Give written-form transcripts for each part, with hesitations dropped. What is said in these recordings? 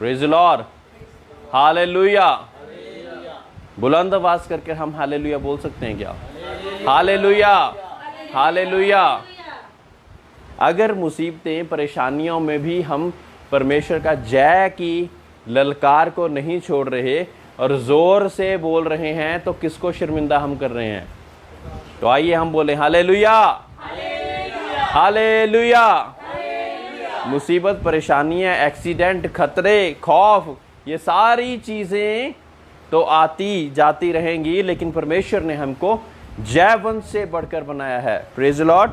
Praise the Lord, hallelujah. बुलंद आवाज करके हम हालेलुया बोल सकते हैं क्या? Hallelujah, hallelujah. अगर मुसीबतें, परेशानियों में भी हम परमेश्वर का जय की ललकार को नहीं छोड़ रहे और जोर से बोल रहे हैं, तो किसको शर्मिंदा हम कर रहे हैं? तो आइए हम बोले हालेलुया, हालेलुया। मुसीबत, परेशानियां, एक्सीडेंट, खतरे, खौफ, ये सारी चीजें तो आती जाती रहेंगी, लेकिन परमेश्वर ने हमको जयवंत से बढ़कर बनाया है। Praise the Lord.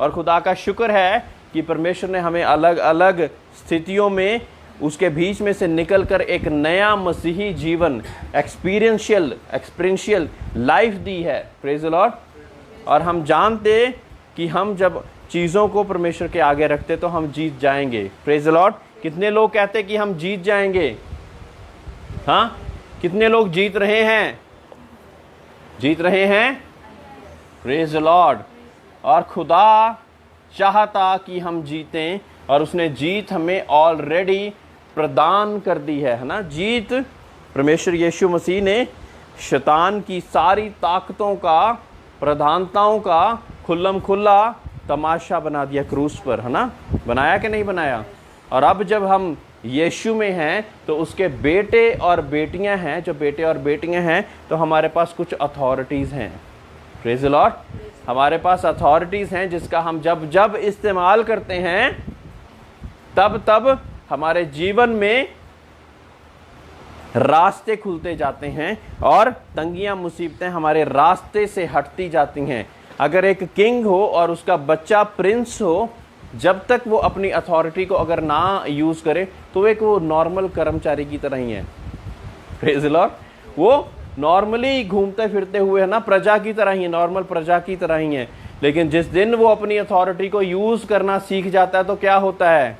और खुदा का शुक्र है कि परमेश्वर ने हमें अलग अलग स्थितियों में उसके बीच में से निकलकर एक नया मसीही जीवन, एक्सपीरियंशियल लाइफ दी है। Praise the Lord. और हम जानते कि हम जब चीज़ों को परमेश्वर के आगे रखते तो हम जीत जाएंगे। Praise the Lord. कितने लोग कहते कि हम जीत जाएंगे? हाँ, कितने लोग जीत रहे हैं? जीत रहे हैं। Praise the Lord. और खुदा चाहता कि हम जीतें, और उसने जीत हमें ऑलरेडी प्रदान कर दी है ना। जीत परमेश्वर यीशु मसीह ने शैतान की सारी ताकतों का, प्रधानताओं का खुल्लम खुल्ला तमाशा बना दिया क्रूस पर, है ना। बनाया कि नहीं बनाया? और अब जब हम यीशु में हैं तो उसके बेटे और बेटियां हैं। जो बेटे और बेटियां हैं तो हमारे पास कुछ अथॉरिटीज़ हैं। Praise the Lord. हमारे पास अथॉरिटीज़ हैं जिसका हम जब जब इस्तेमाल करते हैं तब तब हमारे जीवन में रास्ते खुलते जाते हैं और तंगियां, मुसीबतें हमारे रास्ते से हटती जाती हैं। अगर एक किंग हो और उसका बच्चा प्रिंस हो, जब तक वो अपनी अथॉरिटी को अगर ना यूज़ करे तो एक वो नॉर्मल कर्मचारी की तरह ही है। Praise the Lord. वो नॉर्मली घूमते फिरते हुए है ना, प्रजा की तरह ही है, नॉर्मल प्रजा की तरह ही है। लेकिन जिस दिन वो अपनी अथॉरिटी को यूज़ करना सीख जाता है तो क्या होता है?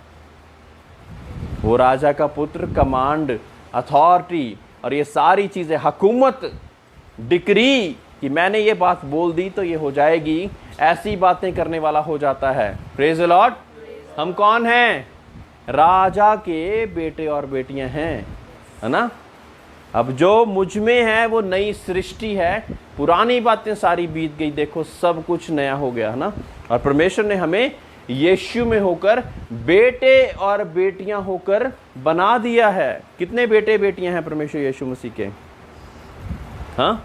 वो राजा का पुत्र, कमांड, अथॉरिटी और ये सारी चीज़ें, हुकूमत, डिक्री कि मैंने ये बात बोल दी तो ये हो जाएगी, ऐसी बातें करने वाला हो जाता है। Praise the Lord. हम कौन हैं? राजा के बेटे और बेटियां हैं, है ना। अब जो मुझ में है वो नई सृष्टि है। पुरानी बातें सारी बीत गई, देखो सब कुछ नया हो गया, है ना। और परमेश्वर ने हमें यीशु में होकर बेटे और बेटियां होकर बना दिया है। कितने बेटे बेटियां हैं परमेश्वर यीशु मसीह के? हाँ,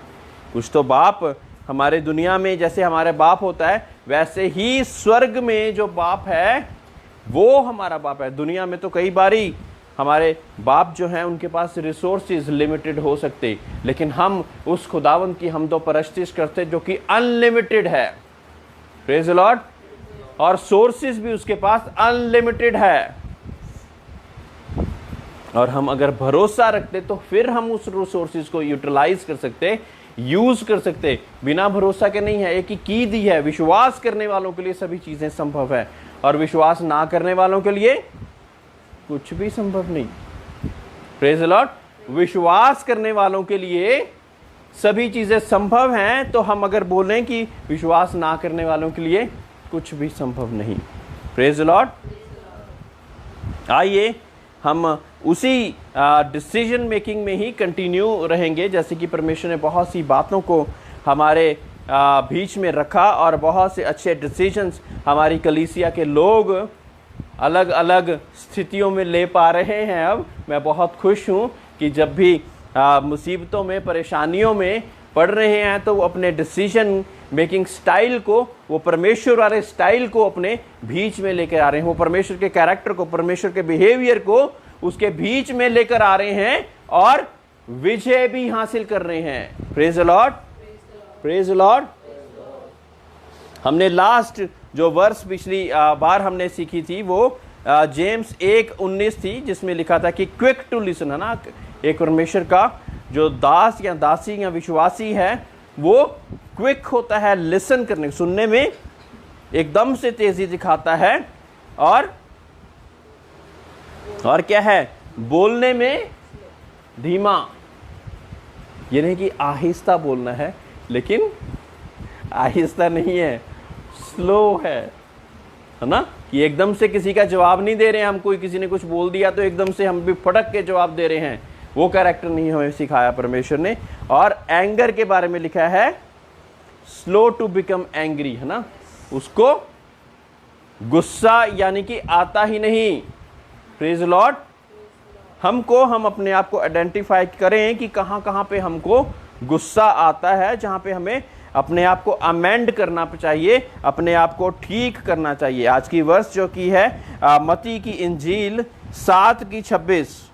कुछ तो बाप हमारे दुनिया में जैसे हमारे बाप होता है, वैसे ही स्वर्ग में जो बाप है वो हमारा बाप है। दुनिया में तो कई बारी हमारे बाप जो हैं उनके पास रिसोर्सेज लिमिटेड हो सकते, लेकिन हम उस खुदावंद की हम तो परस्तिश करते जो कि अनलिमिटेड है। Praise the Lord. और सोर्सेज भी उसके पास अनलिमिटेड है। और हम अगर भरोसा रखते तो फिर हम उस रिसोर्सेज को यूटिलाइज कर सकते, यूज कर सकते। बिना भरोसा के नहीं है। एक ही की दी है, विश्वास करने वालों के लिए सभी चीजें संभव है, और विश्वास ना करने वालों के लिए कुछ भी संभव नहीं। Praise the Lord. विश्वास करने वालों के लिए सभी चीजें संभव हैं, तो हम अगर बोलें कि विश्वास ना करने वालों के लिए कुछ भी संभव नहीं। Praise the Lord. आइए हम उसी डिसीजन मेकिंग में ही कंटिन्यू रहेंगे, जैसे कि परमेश्वर ने बहुत सी बातों को हमारे बीच में रखा और बहुत से अच्छे डिसीजंस हमारी कलीसिया के लोग अलग अलग स्थितियों में ले पा रहे हैं। अब मैं बहुत खुश हूँ कि जब भी मुसीबतों में, परेशानियों में पढ़ रहे हैं तो वो अपने डिसीजन मेकिंग स्टाइल को, वो परमेश्वर वाले स्टाइल को अपने बीच में लेकर आ रहे हैं। वो परमेश्वर के कैरेक्टर को, परमेश्वर के बिहेवियर को उसके बीच में लेकर आ रहे हैं और विजय भी हासिल कर रहे हैं। Praise the Lord. Praise the Lord. हमने लास्ट जो वर्स पिछली बार हमने सीखी थी वो जेम्स 1:19 थी, जिसमें लिखा था कि क्विक टू लिसन, है ना। एक परमेश्वर का जो दास या दासी या विश्वासी है वो क्विक होता है लिसन करने, सुनने में एकदम से तेजी दिखाता है, और क्या है, बोलने में धीमा। ये नहीं कि आहिस्ता बोलना है, लेकिन आहिस्ता नहीं है, स्लो है है ना, कि एकदम से किसी का जवाब नहीं दे रहे हैं हम, कोई किसी ने कुछ बोल दिया तो एकदम से हम भी फटक के जवाब दे रहे हैं, वो कैरेक्टर नहीं हमें सिखाया परमेश्वर ने। और एंगर के बारे में लिखा है स्लो टू बिकम एंग्री, है ना, उसको गुस्सा यानी कि आता ही नहीं। Praise Lord. हम अपने आप को आइडेंटिफाई करें कि कहां कहां पे हमको गुस्सा आता है, जहां पे हमें अपने आप को अमेंड करना चाहिए, अपने आप को ठीक करना चाहिए। आज की वर्ष जो की है मत्ती की इंजील 7:26।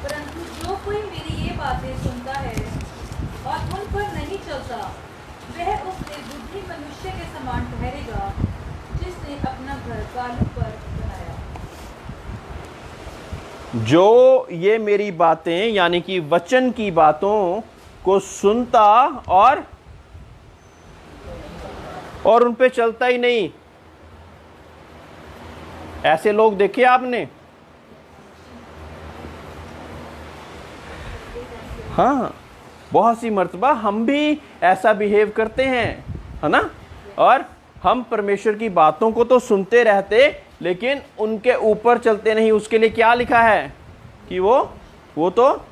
परंतु जो कोई मेरी ये बातें सुनता है और उन पर नहीं चलता, वह उस निर्बुद्धि मनुष्य के समान ठहरेगा जिसने अपना घर बालू पर बनाया। जो ये मेरी बातें यानी कि वचन की बातों को सुनता और उन पे चलता ही नहीं, ऐसे लोग देखे आपने? हाँ, बहुत सी मर्तबा हम भी ऐसा बिहेव करते हैं, है ना, और हम परमेश्वर की बातों को तो सुनते रहते लेकिन उनके ऊपर चलते नहीं। उसके लिए क्या लिखा है कि वो तो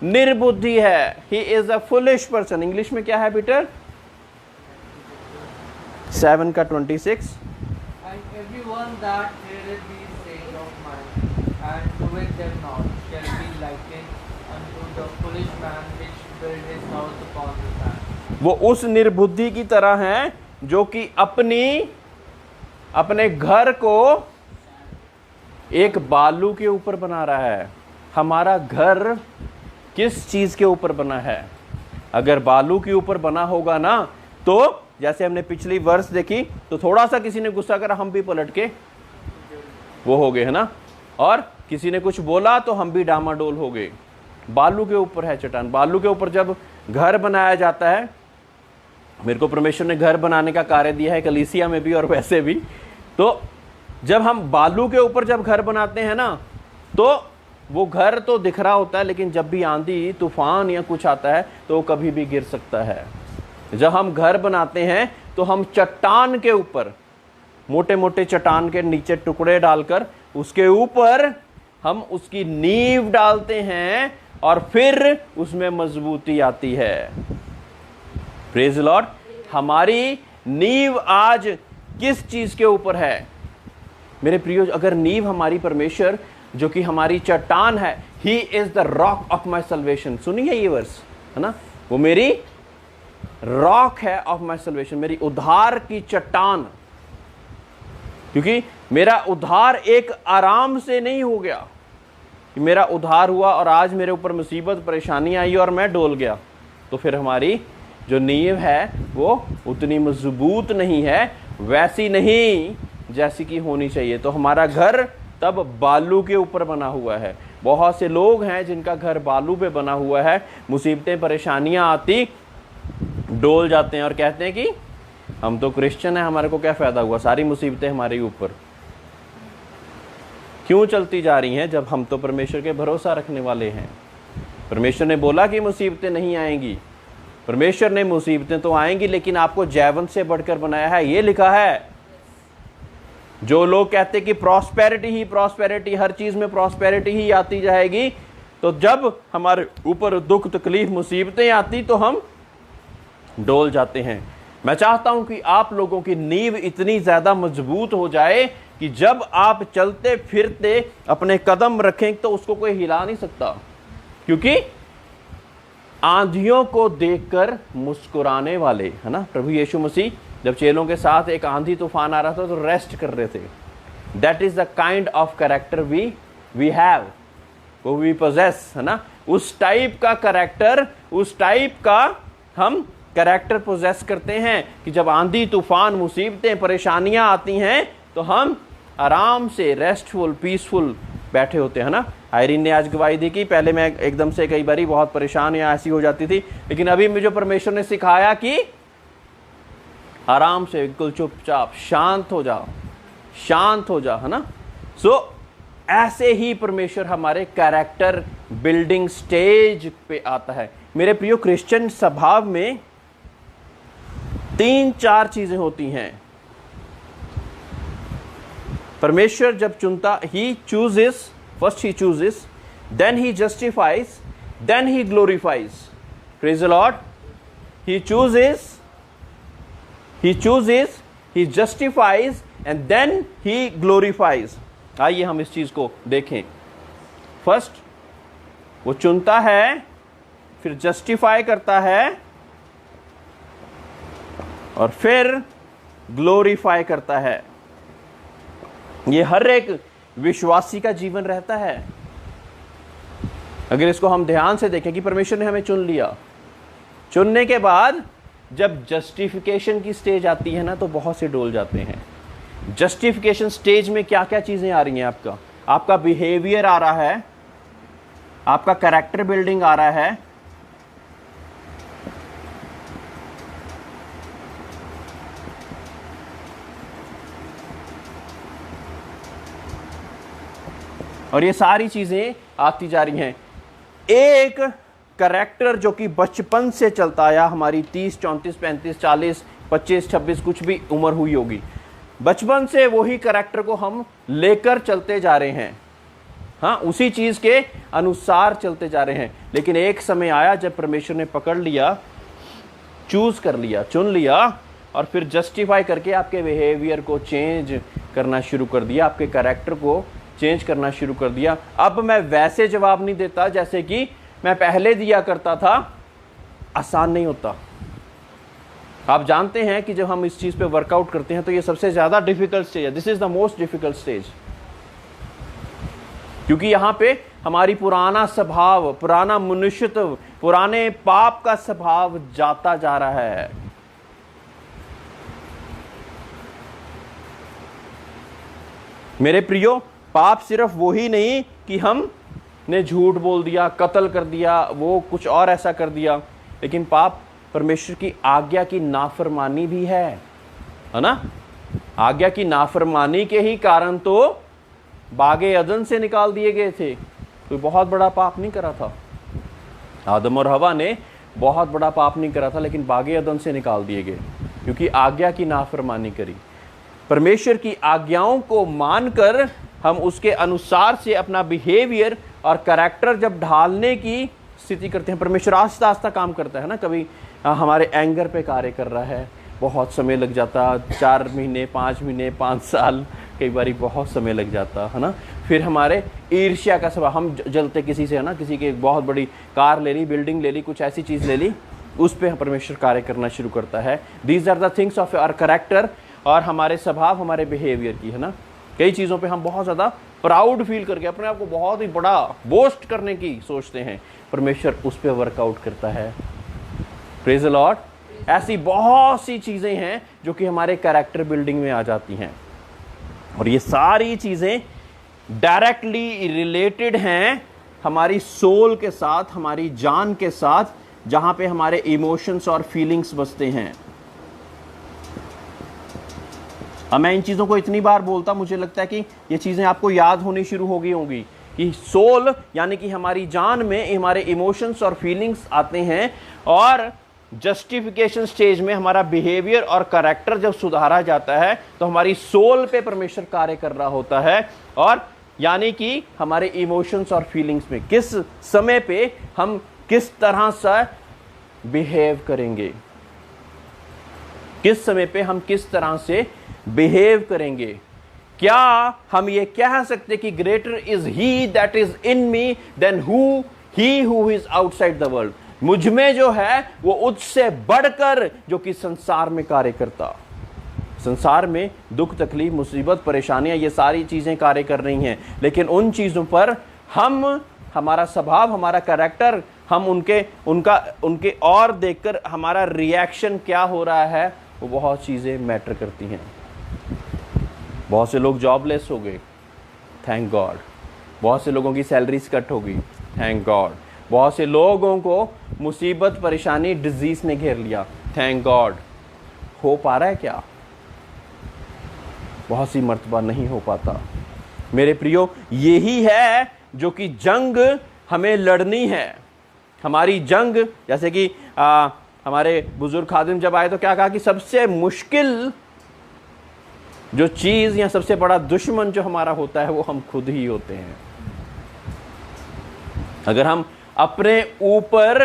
निर्बुद्धि है। He is a foolish person. English में क्या है Peter? 7:26। And everyone that heareth these sayings of mine, and doeth them not, shall be likened unto the foolish man which built his house upon the sand. वो उस निर्बुद्धि की तरह है जो कि अपने घर को एक बालू के ऊपर बना रहा है। हमारा घर किस चीज के ऊपर बना है? अगर बालू के ऊपर बना होगा ना, तो जैसे हमने पिछली वर्ष देखी, तो थोड़ा सा किसी ने गुस्सा करा, हम भी पलट के वो हो गए, है ना, और किसी ने कुछ बोला तो हम भी डामाडोल हो गए। बालू के ऊपर है चट्टान। बालू के ऊपर जब घर बनाया जाता है, मेरे को परमेश्वर ने घर बनाने का कार्य दिया है कलीसिया में भी और वैसे भी, तो जब हम बालू के ऊपर जब घर बनाते हैं ना, तो वो घर तो दिख रहा होता है, लेकिन जब भी आंधी तूफान या कुछ आता है तो वो कभी भी गिर सकता है। जब हम घर बनाते हैं तो हम चट्टान के ऊपर, मोटे मोटे चट्टान के नीचे टुकड़े डालकर उसके ऊपर हम उसकी नींव डालते हैं और फिर उसमें मजबूती आती है। Praise Lord. हमारी नींव आज किस चीज के ऊपर है मेरे प्रियो? अगर नींव हमारी परमेश्वर जो कि हमारी चट्टान है, he is the rock of my salvation. सुनिए ये वर्स, है ना, वो मेरी रॉक है ऑफ माई सल्वेशन, मेरी उद्धार की चट्टान। क्योंकि मेरा उद्धार एक आराम से नहीं हो गया कि मेरा उद्धार हुआ और आज मेरे ऊपर मुसीबत परेशानी आई और मैं डोल गया, तो फिर हमारी जो नींव है वो उतनी मजबूत नहीं है, वैसी नहीं जैसी कि होनी चाहिए। तो हमारा घर तब बालू के ऊपर बना हुआ है। बहुत से लोग हैं जिनका घर बालू पे बना हुआ है, मुसीबतें परेशानियां आती डोल जाते हैं और कहते हैं कि हम तो क्रिश्चियन हैं, हमारे को क्या फायदा हुआ, सारी मुसीबतें हमारे ऊपर क्यों चलती जा रही हैं, जब हम तो परमेश्वर के भरोसा रखने वाले हैं। परमेश्वर ने बोला कि मुसीबतें नहीं आएंगी, परमेश्वर ने मुसीबतें तो आएंगी लेकिन आपको जयवंत से बढ़कर बनाया है, ये लिखा है। जो लोग कहते कि प्रॉस्पेरिटी ही प्रॉस्पेरिटी, हर चीज में प्रॉस्पेरिटी ही आती जाएगी, तो जब हमारे ऊपर दुख तकलीफ मुसीबतें आती तो हम डोल जाते हैं। मैं चाहता हूं कि आप लोगों की नींव इतनी ज्यादा मजबूत हो जाए कि जब आप चलते फिरते अपने कदम रखें तो उसको कोई हिला नहीं सकता, क्योंकि आंधियों को देखकर मुस्कुराने वाले, है ना, प्रभु यीशु मसीह जब चेलों के साथ एक आंधी तूफान आ रहा था तो रेस्ट कर रहे थे। That is the kind of character we have, वो वी पोजेस, है ना, उस टाइप का कैरेक्टर, उस टाइप का हम कैरेक्टर पोजेस करते हैं कि जब आंधी तूफान मुसीबतें परेशानियां आती हैं तो हम आराम से रेस्टफुल पीसफुल बैठे होते हैं ना। आयरीन ने आज गवाही दी कि पहले मैं एकदम से कई बारी बहुत परेशान या ऐसी हो जाती थी, लेकिन अभी मुझे परमेश्वर ने सिखाया कि आराम से बिल्कुल चुपचाप शांत हो जाओ, शांत हो जाओ, है ना। सो ऐसे ही परमेश्वर हमारे कैरेक्टर बिल्डिंग स्टेज पे आता है। मेरे प्रियो, क्रिश्चियन स्वभाव में 3-4 चीजें होती हैं। परमेश्वर जब चुनता, he chooses, first he chooses, then he justifies, then he glorifies. Praise the Lord. He chooses, he justifies and then he glorifies. आइए हम इस चीज को देखें। फर्स्ट वो चुनता है, फिर जस्टिफाई करता है और फिर ग्लोरीफाई करता है। ये हर एक विश्वासी का जीवन रहता है। अगर इसको हम ध्यान से देखें कि परमेश्वर ने हमें चुन लिया, चुनने के बाद जब जस्टिफिकेशन की स्टेज आती है ना, तो बहुत से डोल जाते हैं। जस्टिफिकेशन स्टेज में क्या क्या चीजें आ रही हैं? आपका बिहेवियर आ रहा है, आपका कैरेक्टर बिल्डिंग आ रहा है, और ये सारी चीजें आती जा रही हैं। एक कैरेक्टर जो कि बचपन से चलता आया, हमारी 30, 34, 35, 40, 25, 26 कुछ भी उम्र हुई होगी, बचपन से वही कैरेक्टर को हम लेकर चलते जा रहे हैं। हाँ, उसी चीज के अनुसार चलते जा रहे हैं। लेकिन एक समय आया जब परमेश्वर ने पकड़ लिया, चूज कर लिया, चुन लिया और फिर जस्टिफाई करके आपके बिहेवियर को चेंज करना शुरू कर दिया, आपके कैरेक्टर को चेंज करना शुरू कर दिया। अब मैं वैसे जवाब नहीं देता जैसे कि मैं पहले दिया करता था। आसान नहीं होता। आप जानते हैं कि जब हम इस चीज पे वर्कआउट करते हैं तो ये सबसे ज्यादा डिफिकल्ट स्टेज है। This is the most difficult stage, क्योंकि यहां पे हमारी पुराना स्वभाव, पुराना मनुष्यत्व, पुराने पाप का स्वभाव जाता जा रहा है। मेरे प्रियो, पाप सिर्फ वो ही नहीं कि हमने झूठ बोल दिया, कत्ल कर दिया, वो कुछ और ऐसा कर दिया, लेकिन पाप परमेश्वर की आज्ञा की नाफरमानी भी है ना? आज्ञा की नाफरमानी के ही कारण तो बागे अदन से निकाल दिए गए थे। कोई बहुत बड़ा पाप नहीं करा था। आदम और हवा ने बहुत बड़ा पाप नहीं करा था, लेकिन बागे अदन से निकाल दिए गए क्योंकि आज्ञा की नाफरमानी करी। परमेश्वर की आज्ञाओं को मानकर हम उसके अनुसार से अपना बिहेवियर और कैरेक्टर जब ढालने की स्थिति करते हैं, परमेश्वर आस्ता आस्ता काम करता है ना। कभी हमारे एंगर पे कार्य कर रहा है, बहुत समय लग जाता, 4 महीने, 5 महीने, 5 साल, कई बार बहुत समय लग जाता है ना। फिर हमारे ईर्ष्या का स्वभाव, हम जलते किसी से है ना, किसी की बहुत बड़ी कार ले ली, बिल्डिंग ले ली, कुछ ऐसी चीज़ ले ली, उस पर परमेश्वर कार्य करना शुरू करता है। These are the things of our character, और हमारे स्वभाव, हमारे बिहेवियर की है ना। कई चीज़ों पे हम बहुत ज़्यादा प्राउड फील करके अपने आप को बहुत ही बड़ा बोस्ट करने की सोचते हैं, परमेश्वर उस पर वर्कआउट करता है। Praise the Lord. ऐसी बहुत सी चीज़ें हैं जो कि हमारे कैरेक्टर बिल्डिंग में आ जाती हैं, और ये सारी चीज़ें डायरेक्टली रिलेटेड हैं हमारी सोल के साथ, हमारी जान के साथ, जहाँ पे हमारे इमोशंस और फीलिंग्स बसते हैं। अब मैं इन चीज़ों को इतनी बार बोलता, मुझे लगता है कि ये चीज़ें आपको याद होनी शुरू हो गई होंगी कि सोल यानी कि हमारी जान में हमारे इमोशंस और फीलिंग्स आते हैं, और जस्टिफिकेशन स्टेज में हमारा बिहेवियर और कैरेक्टर जब सुधारा जाता है तो हमारी सोल पे परमेश्वर कार्य कर रहा होता है, और यानी कि हमारे इमोशंस और फीलिंग्स में किस समय पे हम किस तरह से बिहेव करेंगे, किस समय पे हम किस तरह से बिहेव करेंगे। क्या हम ये कह सकते कि greater is he that is in me than he who is outside the world. मुझ में जो है वो उससे बढ़कर जो कि संसार में कार्य करता। संसार में दुख, तकलीफ, मुसीबत, परेशानियां, ये सारी चीजें कार्य कर रही हैं, लेकिन उन चीजों पर हम, हमारा स्वभाव, हमारा कैरेक्टर, हम उनके और देखकर हमारा रिएक्शन क्या हो रहा है, वो बहुत चीजें मैटर करती हैं। बहुत से लोग जॉबलेस हो गए, थैंक गॉड। बहुत से लोगों की सैलरीज कट हो गई, थैंक गॉड। बहुत से लोगों को मुसीबत, परेशानी, डिजीज ने घेर लिया, थैंक गॉड। हो पा रहा है क्या? बहुत सी मर्तबा नहीं हो पाता। मेरे प्रियो, यही है जो कि जंग हमें लड़नी है। हमारी जंग, जैसे कि हमारे बुजुर्ग खादिम जब आए तो क्या कहा कि सबसे मुश्किल जो चीज या सबसे बड़ा दुश्मन जो हमारा होता है वो हम खुद ही होते हैं। अगर हम अपने ऊपर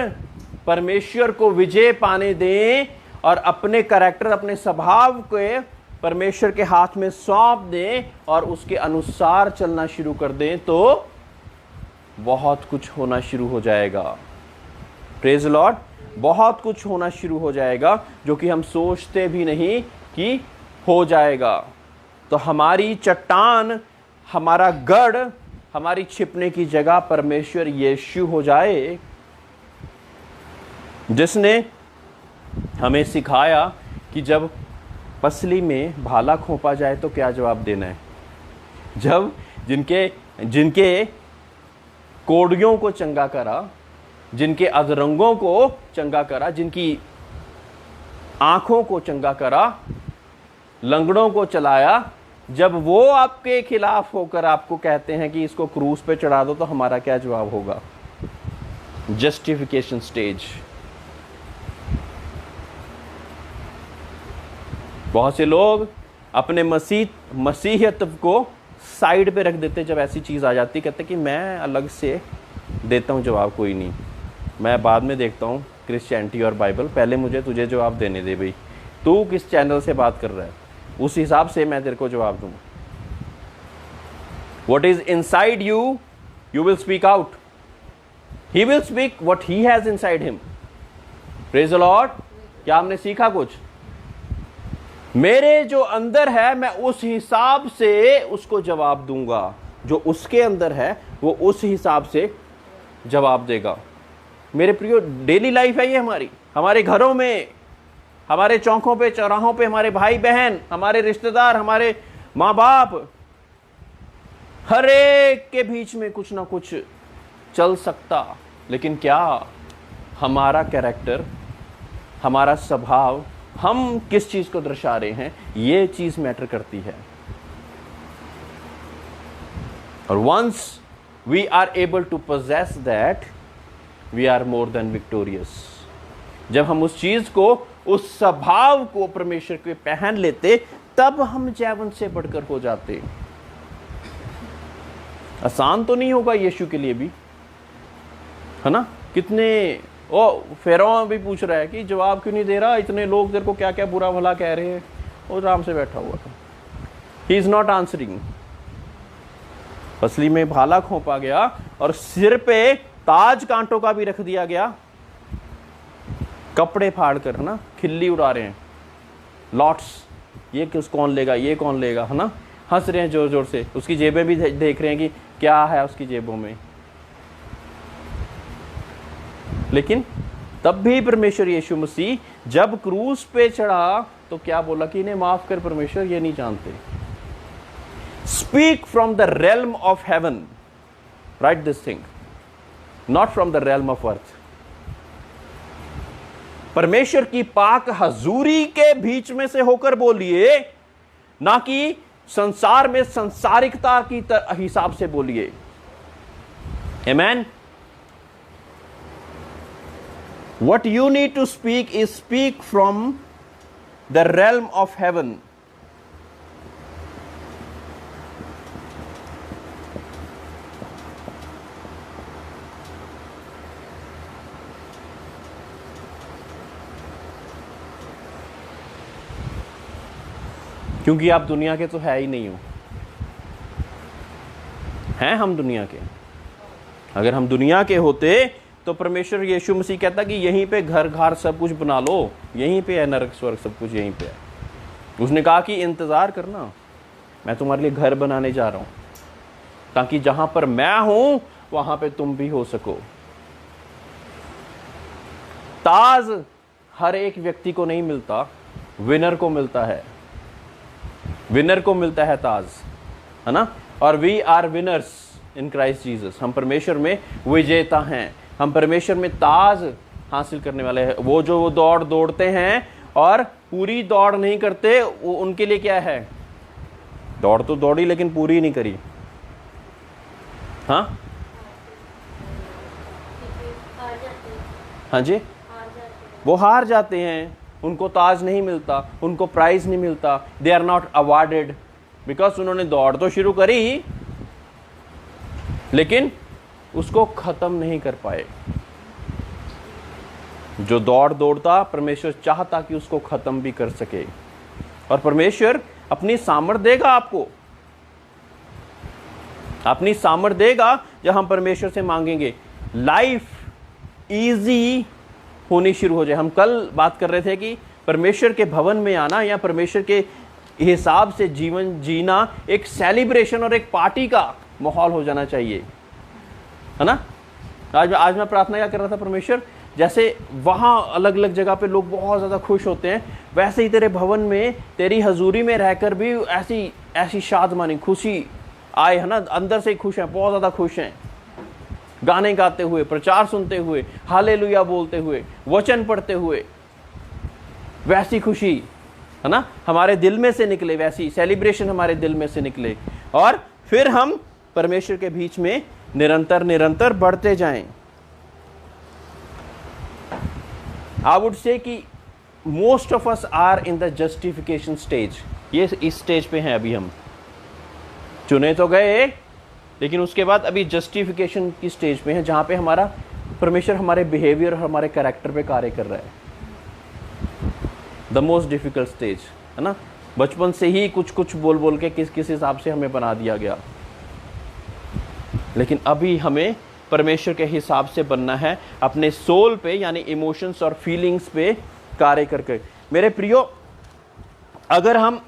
परमेश्वर को विजय पाने दें और अपने कैरेक्टर, अपने स्वभाव को परमेश्वर के हाथ में सौंप दें और उसके अनुसार चलना शुरू कर दें तो बहुत कुछ होना शुरू हो जाएगा। प्रेज लॉर्ड, बहुत कुछ होना शुरू हो जाएगा जो कि हम सोचते भी नहीं कि हो जाएगा। तो हमारी चट्टान, हमारा गढ़, हमारी छिपने की जगह परमेश्वर यीशु हो जाए, जिसने हमें सिखाया कि जब पसली में भाला खोपा जाए तो क्या जवाब देना है। जब जिनके कोड़ियों को चंगा करा, जिनके अधरंगों को चंगा करा, जिनकी आंखों को चंगा करा, लंगड़ों को चलाया, जब वो आपके खिलाफ होकर आपको कहते हैं कि इसको क्रूस पे चढ़ा दो तो हमारा क्या जवाब होगा? Justification stage. बहुत से लोग अपने मसीहियत को साइड पे रख देते जब ऐसी चीज आ जाती, कहते कि मैं अलग से देता हूं जवाब, कोई नहीं, मैं बाद में देखता हूं क्रिश्चियनिटी और बाइबल, पहले मुझे तुझे जवाब देने दे भाई, तू किस चैनल से बात कर रहा है, उस हिसाब से मैं तेरे को जवाब दूंगा। What is inside you, you will speak out. He will speak what he has inside him. Praise the Lord. क्या हमने सीखा कुछ? मेरे जो अंदर है मैं उस हिसाब से उसको जवाब दूंगा, जो उसके अंदर है वो उस हिसाब से जवाब देगा। मेरे प्रियो, डेली लाइफ है ये हमारी, हमारे घरों में, हमारे चौकों पे, चौराहों पे, हमारे भाई बहन, हमारे रिश्तेदार, हमारे माँ बाप, हर एक के बीच में कुछ ना कुछ चल सकता, लेकिन क्या हमारा कैरेक्टर, हमारा स्वभाव, हम किस चीज को दर्शा रहे हैं, ये चीज मैटर करती है। और once we are able to possess that, we are more than victorious. जब हम उस चीज को, उस स्वभाव को परमेश्वर के पहन लेते, तब हम जैवन से बढ़कर हो जाते। आसान तो नहीं होगा यीशु के लिए भी, है ना? कितने फेरौन भी पूछ रहा है कि जवाब क्यों नहीं दे रहा, इतने लोग तेरे को क्या क्या बुरा भला कह रहे हैं, वो आराम से बैठा हुआ था। He is not answering. पसली में भाला खोपा गया और सिर पे ताज कांटों का भी रख दिया गया, कपड़े फाड़ कर, है ना, खिल्ली उड़ा रहे हैं, लॉट्स, ये किस कौन लेगा, ये कौन लेगा, है ना, हंस रहे हैं जोर जोर से। उसकी जेबें भी देख रहे हैं कि क्या है उसकी जेबों में। लेकिन तब भी परमेश्वर यीशु मसीह जब क्रूस पे चढ़ा तो क्या बोला कि इन्हें माफ कर परमेश्वर, ये नहीं जानते। Speak from the realm of haven, right this thing, not from the realm of earth. परमेश्वर की पाक हजूरी के बीच में से होकर बोलिए, ना कि संसार में संसारिकता की हिसाब से बोलिए। आमेन। What you need to speak is speak from the realm of heaven. क्योंकि आप दुनिया के तो है ही नहीं हो, हैं हम दुनिया के। अगर हम दुनिया के होते तो परमेश्वर यीशु मसीह कहता कि यहीं पे घर घार सब कुछ बना लो, यहीं पे है नरक स्वर्ग, सब कुछ यहीं पे है। उसने कहा कि इंतजार करना, मैं तुम्हारे लिए घर बनाने जा रहा हूं, ताकि जहां पर मैं हूं वहां पे तुम भी हो सको। ताज हर एक व्यक्ति को नहीं मिलता, विनर को मिलता है, विनर को मिलता है ताज, है ना। और we are winners in Christ Jesus. हम परमेश्वर में विजेता हैं, हम परमेश्वर में ताज हासिल करने वाले हैं। वो जो वो दौड़ दौड़ते हैं और पूरी दौड़ नहीं करते, वो उनके लिए क्या है, दौड़ तो दौड़ी लेकिन पूरी नहीं करी। हाँ, हाँ जी, वो हार जाते हैं, उनको ताज नहीं मिलता, उनको प्राइज नहीं मिलता, they are not awarded, because उन्होंने दौड़ तो शुरू करी लेकिन उसको खत्म नहीं कर पाए। जो दौड़ दौड़ता, परमेश्वर चाहता कि उसको खत्म भी कर सके, और परमेश्वर अपनी सामर्थ्य देगा आपको, अपनी सामर्थ्य देगा जब हम परमेश्वर से मांगेंगे। लाइफ इजी होनी शुरू हो जाए। हम कल बात कर रहे थे कि परमेश्वर के भवन में आना या परमेश्वर के हिसाब से जीवन जीना एक सेलिब्रेशन और एक पार्टी का माहौल हो जाना चाहिए, है ना। आज मैं प्रार्थना क्या कर रहा था, परमेश्वर जैसे वहाँ अलग अलग जगह पे लोग बहुत ज़्यादा खुश होते हैं, वैसे ही तेरे भवन में तेरी हजूरी में रहकर भी ऐसी शादमानी खुशी आए, है ना। अंदर से ही खुश हैं, बहुत ज़्यादा खुश हैं, गाने गाते हुए, प्रचार सुनते हुए, हालेलुया बोलते हुए, वचन पढ़ते हुए, वैसी खुशी, है ना, हमारे दिल में से निकले, वैसी सेलिब्रेशन हमारे दिल में से निकले, और फिर हम परमेश्वर के बीच में निरंतर निरंतर बढ़ते जाएं। आई would say that most of us are in the justification stage. ये इस स्टेज पे हैं अभी हम, चुने तो गए लेकिन उसके बाद अभी जस्टिफिकेशन की स्टेज पे हैं, जहां पे हमारा परमेश्वर हमारे बिहेवियर, हमारे कैरेक्टर पे कार्य कर रहा है। द मोस्ट डिफिकल्ट स्टेज, है ना। बचपन से ही कुछ कुछ बोल बोल के किस हिसाब से हमें बना दिया गया, लेकिन अभी हमें परमेश्वर के हिसाब से बनना है, अपने सोल पे यानी इमोशंस और फीलिंग्स पे कार्य करके। मेरे प्रियो, अगर हम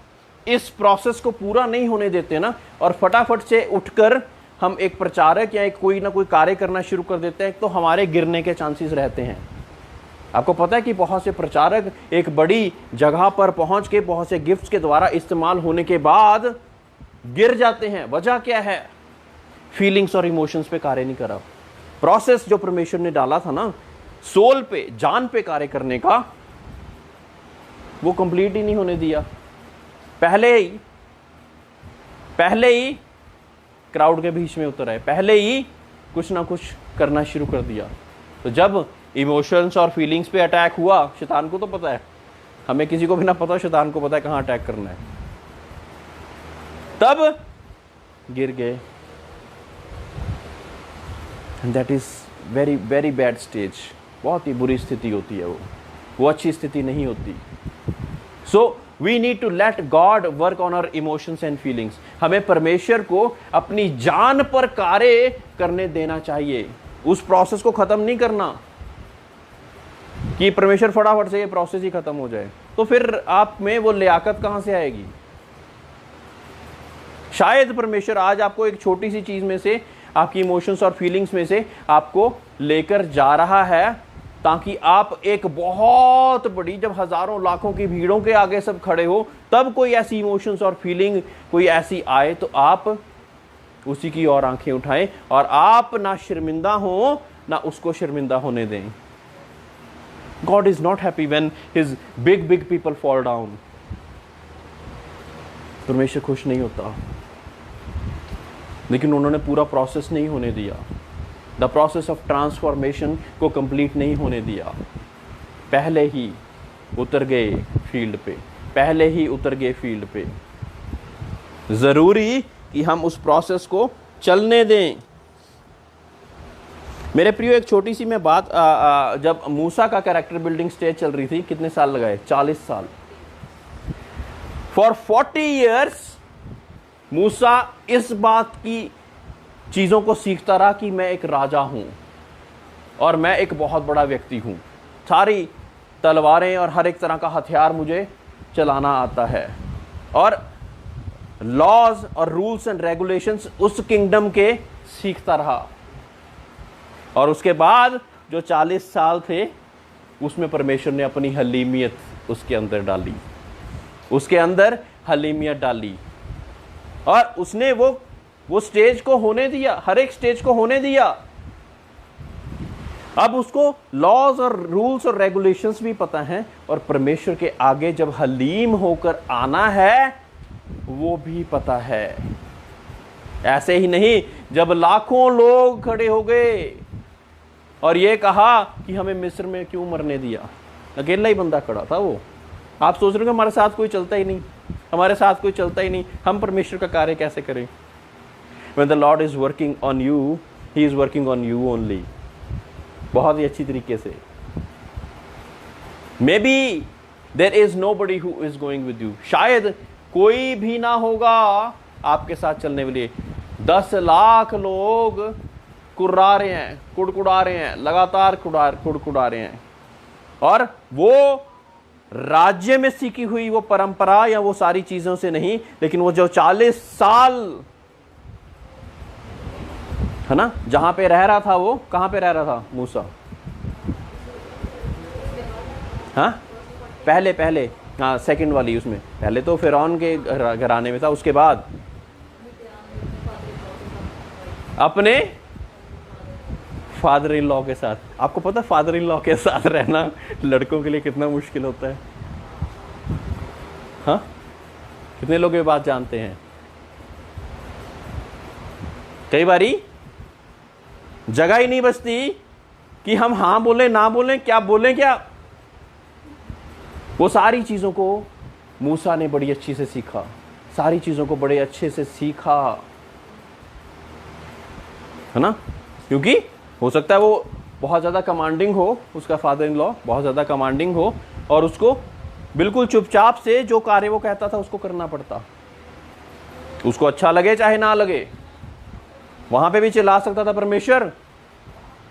इस प्रोसेस को पूरा नहीं होने देते ना, और फटाफट से उठकर हम एक प्रचारक या एक कोई ना कोई कार्य करना शुरू कर देते हैं, तो हमारे गिरने के चांसेस रहते हैं। आपको पता है कि बहुत से प्रचारक एक बड़ी जगह पर पहुंच के बहुत से गिफ्ट्स के द्वारा इस्तेमाल होने के बाद गिर जाते हैं। वजह क्या है? फीलिंग्स और इमोशंस पे कार्य नहीं करा। प्रोसेस जो परमेश्वर ने डाला था ना, सोल पे, जान पे कार्य करने का, वो कंप्लीट ही नहीं होने दिया। पहले ही क्राउड के बीच में उतर आए, पहले ही कुछ ना कुछ करना शुरू कर दिया। तो जब इमोशंस और फीलिंग्स पे अटैक हुआ, शैतान को तो पता है, हमें किसी को भी ना पता, शैतान को पता है कहाँ अटैक करना है, तब गिर गए। That is very very bad stage. बहुत ही बुरी स्थिति होती है वो अच्छी स्थिति नहीं होती। So we need to let God work on our emotions and feelings. हमें परमेश्वर को अपनी जान पर कार्य करने देना चाहिए। उस प्रोसेस को खत्म नहीं करना कि परमेश्वर फटाफट से ये प्रोसेस ही खत्म हो जाए, तो फिर आप में वो लियाकत कहां से आएगी? शायद परमेश्वर आज आपको एक छोटी सी चीज में से, आपकी इमोशंस और फीलिंग्स में से आपको लेकर जा रहा है, ताकि आप एक बहुत बड़ी, जब हजारों लाखों की भीड़ों के आगे सब खड़े हो, तब कोई ऐसी इमोशंस और फीलिंग कोई ऐसी आए तो आप उसी की ओर आंखें उठाएं और आप ना शर्मिंदा हो ना उसको शर्मिंदा होने दें। God is not happy when his big people fall down. परमेश्वर खुश नहीं होता, लेकिन उन्होंने पूरा प्रोसेस नहीं होने दिया। द प्रोसेस ऑफ ट्रांसफॉर्मेशन को कंप्लीट नहीं होने दिया। पहले ही उतर गए फील्ड पे, जरूरी कि हम उस प्रोसेस को चलने दें। मेरे प्रियो, एक छोटी सी मैं बात, जब मूसा का कैरेक्टर बिल्डिंग स्टेज चल रही थी, कितने साल लगाए? 40 साल। फॉर 40 years मूसा इस बात की चीजों को सीखता रहा कि मैं एक राजा हूं और मैं एक बहुत बड़ा व्यक्ति हूं, सारी तलवारें और हर एक तरह का हथियार मुझे चलाना आता है, और लॉज और रूल्स एंड रेगुलेशंस उस किंगडम के सीखता रहा। और उसके बाद जो 40 साल थे, उसमें परमेश्वर ने अपनी हलीमियत उसके अंदर डाली, और उसने वो स्टेज को होने दिया, हर एक स्टेज को होने दिया। अब उसको लॉज और रूल्स और रेगुलेशंस भी पता हैं, और परमेश्वर के आगे जब हलीम होकर आना है वो भी पता है। ऐसे ही नहीं, जब लाखों लोग खड़े हो गए, और ये कहा कि हमें मिस्र में क्यों मरने दिया। अकेला ही बंदा खड़ा था वो। आप सोच रहे हो हमारे साथ कोई चलता ही नहीं, हमारे साथ कोई चलता ही नहीं, हम परमेश्वर का कार्य कैसे करें? When the Lord is working on you, He is working on you only. बहुत ही अच्छी तरीके से। Maybe there is nobody who is going with you. शायद कोई भी ना होगा आपके साथ चलने के लिए। 10 लाख लोग कुर्रा रहे हैं, कुड़कुड़ा रहे हैं, लगातार कुड़कुड़ा रहे हैं, और वो राज्य में सीखी हुई वो परंपरा या वो सारी चीजों से नहीं, लेकिन वो जो 40 साल है ना जहां पे रह रहा था, वो कहां पे रह रहा था मूसा? हाँ पहले हाँ सेकंड वाली उसमें, पहले तो फिरौन के घराने में था, उसके बाद अपने फादर इन लॉ के साथ। आपको पता फादर इन लॉ के साथ रहना लड़कों के लिए कितना मुश्किल होता है? हाँ कितने लोग ये बात जानते हैं? कई बारी जगह ही नहीं बचती कि हम हाँ बोले ना बोलें, क्या बोलें क्या। वो सारी चीजों को मूसा ने बड़ी अच्छी से सीखा, सारी चीजों को बड़े अच्छे से सीखा, है ना? क्योंकि हो सकता है वो बहुत ज़्यादा कमांडिंग हो, उसका फादर इन लॉ बहुत ज़्यादा कमांडिंग हो, और उसको बिल्कुल चुपचाप से जो कार्य वो कहता था उसको करना पड़ता, उसको अच्छा लगे चाहे ना लगे। वहां पे भी चिल्ला सकता था, परमेश्वर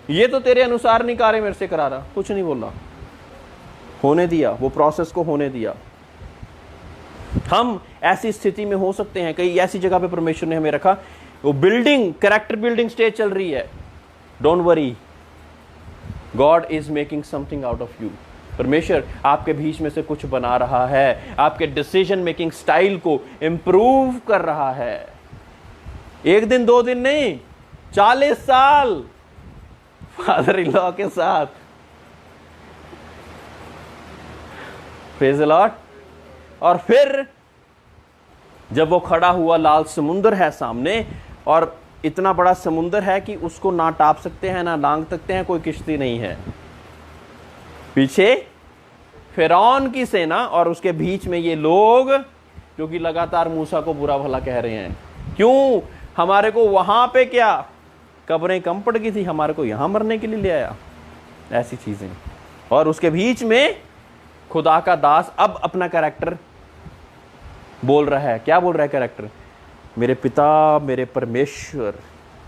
ये तो तेरे अनुसार नहीं कार्य मेरे से करा रहा, कुछ नहीं बोला, होने दिया, वो प्रोसेस को होने दिया। हम ऐसी स्थिति में हो सकते हैं, कई ऐसी जगह पे परमेश्वर ने हमें रखा, वो बिल्डिंग, कैरेक्टर बिल्डिंग स्टेज चल रही है। Don't worry, God is making something out of you. परमेश्वर आपके बीच में से कुछ बना रहा है, आपके डिसीजन मेकिंग स्टाइल को इंप्रूव कर रहा है। एक दिन 2 दिन नहीं, 40 साल फादर इन लॉ के साथ। Praise the Lord. और फिर जब वो खड़ा हुआ, लाल समुंदर है सामने, और इतना बड़ा समुंदर है कि उसको ना टाप सकते हैं ना लांग सकते हैं, कोई किश्ती नहीं है। पीछे फिरौन की सेना और उसके बीच में ये लोग जो कि लगातार मूसा को बुरा भला कह रहे हैं। क्यों? हमारे को वहां पे क्या कब्रें कम पड़ गई थी, हमारे को यहां मरने के लिए ले आया, ऐसी चीजें। और उसके बीच में खुदा का दास अब अपना कैरेक्टर बोल रहा है। क्या बोल रहा है कैरेक्टर? मेरे पिता, मेरे परमेश्वर,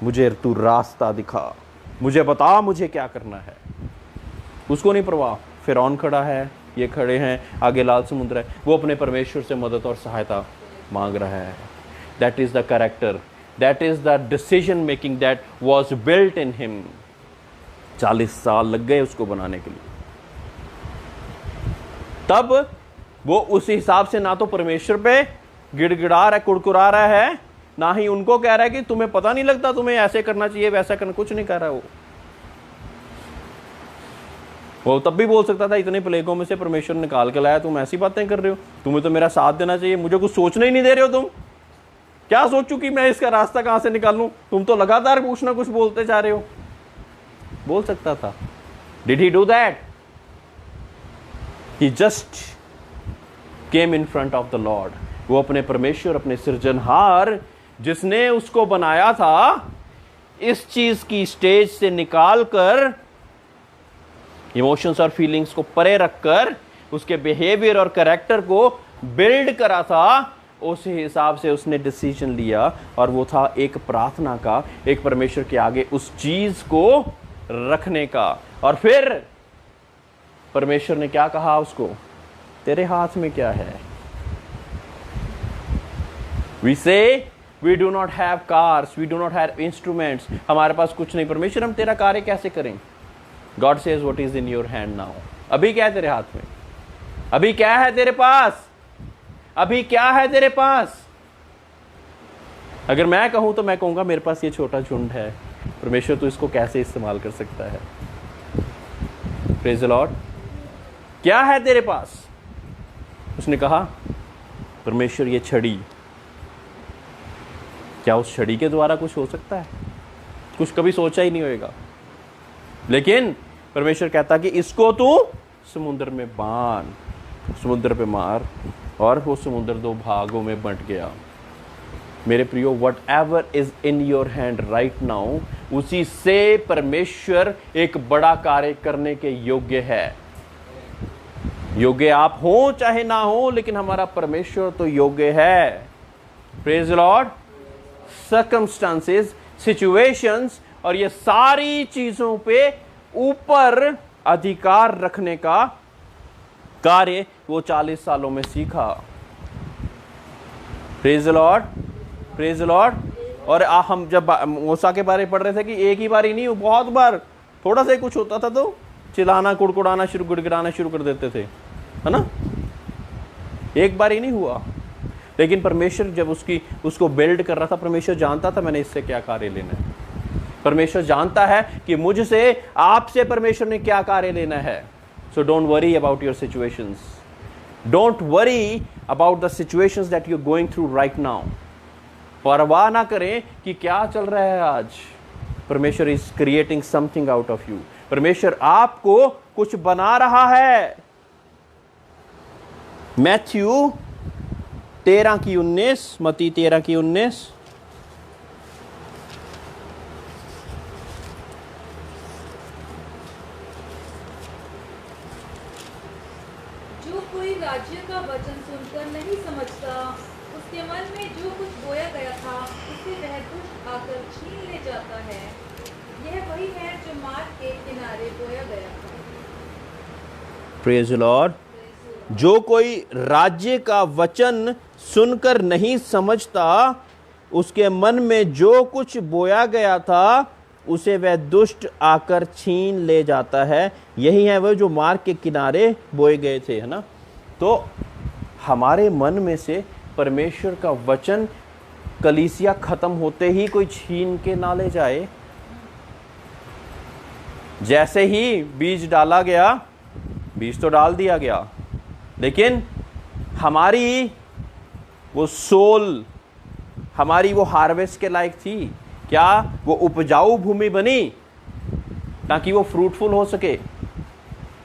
मुझे तू रास्ता दिखा, मुझे बता मुझे क्या करना है। उसको नहीं परवाह, फिरौन खड़ा है, ये खड़े हैं, आगे लाल समुद्र है, वो अपने परमेश्वर से मदद और सहायता मांग रहा है। That is the character, that is the decision making that was built in him. 40 साल लग गए उसको बनाने के लिए। तब वो उस हिसाब से ना तो परमेश्वर पे गिड़गिड़ा रहा है, कुड़कुड़ा रहा है, ना ही उनको कह रहा है कि तुम्हें पता नहीं लगता, तुम्हें ऐसे करना चाहिए वैसा करना, कुछ नहीं कह रहा वो तब भी बोल सकता था, इतने प्लेगों में से परमेश्वर निकाल के लाया, तुम ऐसी बातें कर रहे हो, तुम्हें तो मेरा साथ देना चाहिए, मुझे कुछ सोचने ही नहीं दे रहे हो। तुम क्या सोचूं कि मैं इसका रास्ता कहां से निकालूं? तुम तो लगातार कुछ ना कुछ बोलते जा रहे हो। बोल सकता था। Did he do that? He just came in front of the Lord. वो अपने परमेश्वर, अपने सृजनहार जिसने उसको बनाया था, इस चीज की स्टेज से निकालकर, इमोशंस और फीलिंग्स को परे रखकर, उसके बिहेवियर और कैरेक्टर को बिल्ड करा था, उस हिसाब से उसने डिसीजन लिया। और वो था एक प्रार्थना का, एक परमेश्वर के आगे उस चीज को रखने का। और फिर परमेश्वर ने क्या कहा उसको? तेरे हाथ में क्या है? We say we do not have cars, we do not have instruments. हमारे पास कुछ नहीं, परमेश्वर हम तेरा कार्य कैसे करें? God says what is in your hand now. अभी क्या है तेरे हाथ में? अभी क्या है तेरे पास? अभी क्या है तेरे पास? अगर मैं कहूं तो मैं कहूंगा मेरे पास ये छोटा झुंड है, परमेश्वर तू इसको कैसे इस्तेमाल कर सकता है? Praise the Lord. क्या है तेरे पास? उसने कहा, परमेश्वर ये छड़ी। क्या उस छड़ी के द्वारा कुछ हो सकता है? कुछ कभी सोचा ही नहीं होगा। लेकिन परमेश्वर कहता कि इसको तू समुद्र में बांध, समुद्र पे मार, और वो समुद्र दो भागों में बंट गया। मेरे प्रियो, what ever is in your hand right now, उसी से परमेश्वर एक बड़ा कार्य करने के योग्य है। योग्य आप हो चाहे ना हो, लेकिन हमारा परमेश्वर तो योग्य है। Praise the Lord. Circumstances, situations और ये सारी चीजों पे ऊपर अधिकार रखने का कार्य वो 40 सालों में सीखा। Praise the Lord, praise the Lord. और हम जब मूसा के बारे में पढ़ रहे थे कि एक ही बार ही नहीं, बहुत बार थोड़ा सा कुछ होता था तो चिल्लाना, कुड़कुड़ाना शुरू, गिड़गिड़ाना शुरू कर देते थे, है ना। एक बार ही नहीं हुआ, लेकिन परमेश्वर जब उसको बिल्ड कर रहा था, परमेश्वर जानता था मैंने इससे क्या कार्य लेना है। परमेश्वर जानता है कि मुझसे, आपसे परमेश्वर ने क्या कार्य लेना है। So don't worry about your situations, don't worry about the situations that you are going through right now. परवाह ना करें कि क्या चल रहा है आज। परमेश्वर is creating something out of you. परमेश्वर आपको कुछ बना रहा है। मैथ्यू 13:19, मत्ती 13:19। जो कोई राज्य का वचन सुनकर नहीं समझता, उसके मन में जो कुछ बोया गया था उसे वह दुष्ट आकर छीन ले जाता है। यह वही है जो मार्ग के किनारे बोया गया था। Praise the Lord. जो कोई राज्य का वचन सुनकर नहीं समझता, उसके मन में जो कुछ बोया गया था उसे वह दुष्ट आकर छीन ले जाता है। यही है वह जो मार्ग के किनारे बोए गए थे, है ना। तो हमारे मन में से परमेश्वर का वचन कलीसिया खत्म होते ही कोई छीन के ना ले जाए। जैसे ही बीज डाला गया, बीज तो डाल दिया गया, लेकिन हमारी वो सोल, हमारी वो हार्वेस्ट के लायक थी क्या? वो उपजाऊ भूमि बनी ताकि वो फ्रूटफुल हो सके,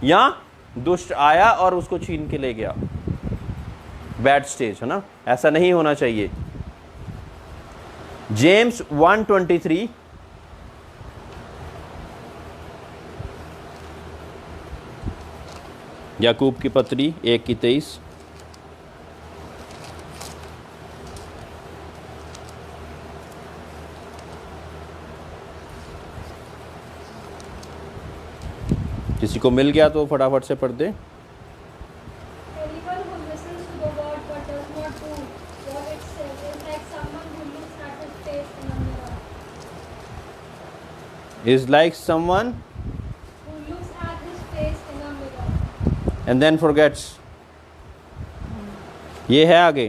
या दुष्ट आया और उसको छीन के ले गया? बैड स्टेज, है ना। ऐसा नहीं होना चाहिए। जेम्स 1:23, याकूब की पत्री 1:23। किसी को मिल गया तो फटाफट से पढ़ दे। Anyone who listens to the word but does not do what it says is like someone who looks at his face in a mirror. Is like someone Who looks at his face in a mirror. and then forgets। ये है आगे।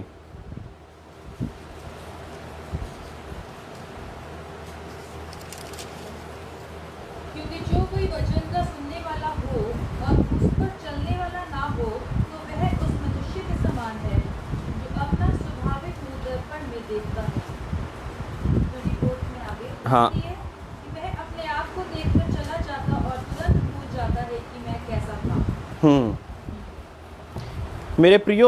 क्योंकि जो कोई वचन का सुनने वाला हो और उस पर चलने वाला ना हो, तो वह उस मनुष्य के समान है जो अपना स्वाभाविक मुँह दर्पण में देखता है। तो रिपोर्ट में आगे हाँ। लिखती है कि वह अपने आप को देखकर चला जाता और तुरंत भूल जाता है कि मैं कैसा था। मेरे प्रियो,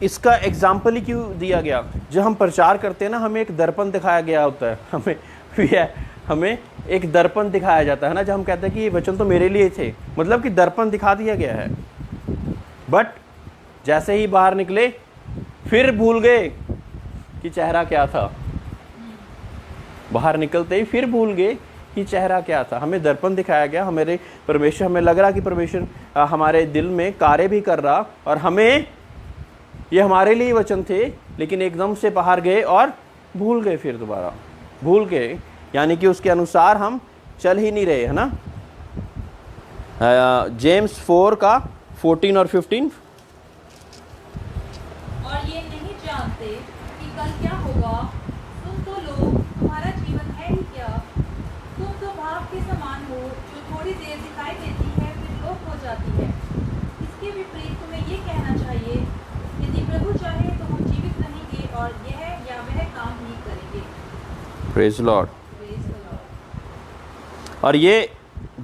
इसका एग्जाम्पल ही क्यों दिया गया? जब हम प्रचार करते हैं ना, हमें एक दर्पण दिखाया गया होता है। हमें एक दर्पण दिखाया जाता है ना, जब हम कहते हैं कि ये वचन तो मेरे लिए थे, मतलब कि दर्पण दिखा दिया गया है। बट जैसे ही बाहर निकले फिर भूल गए कि चेहरा क्या था। बाहर निकलते ही फिर भूल गए कि चेहरा क्या था। हमें दर्पण दिखाया गया, हमारे परमेश्वर, हमें लग रहा कि परमेश्वर हमारे दिल में कार्य भी कर रहा, और हमें ये हमारे लिए वचन थे, लेकिन एकदम से बाहर गए और भूल गए, फिर दोबारा भूल गए, यानी कि उसके अनुसार हम चल ही नहीं रहे, है ना। जेम्स 4:14 और 15। और ये नहीं जानते कि कल क्या होगा। तुम तो लोग, तुम्हारा जीवन है ही क्या? तुम तो भाव के समान हो जो थोड़ी देर दिखाई देती है फिर लोप हो जाती है। इसके विपरीत तुम्हें ये कहना चाहिए, यदि प्रभु चाहे तो हम जीवित रहेंगे और यह या वह काम ही करेंगे। Praise Lord. Praise the Lord। और ये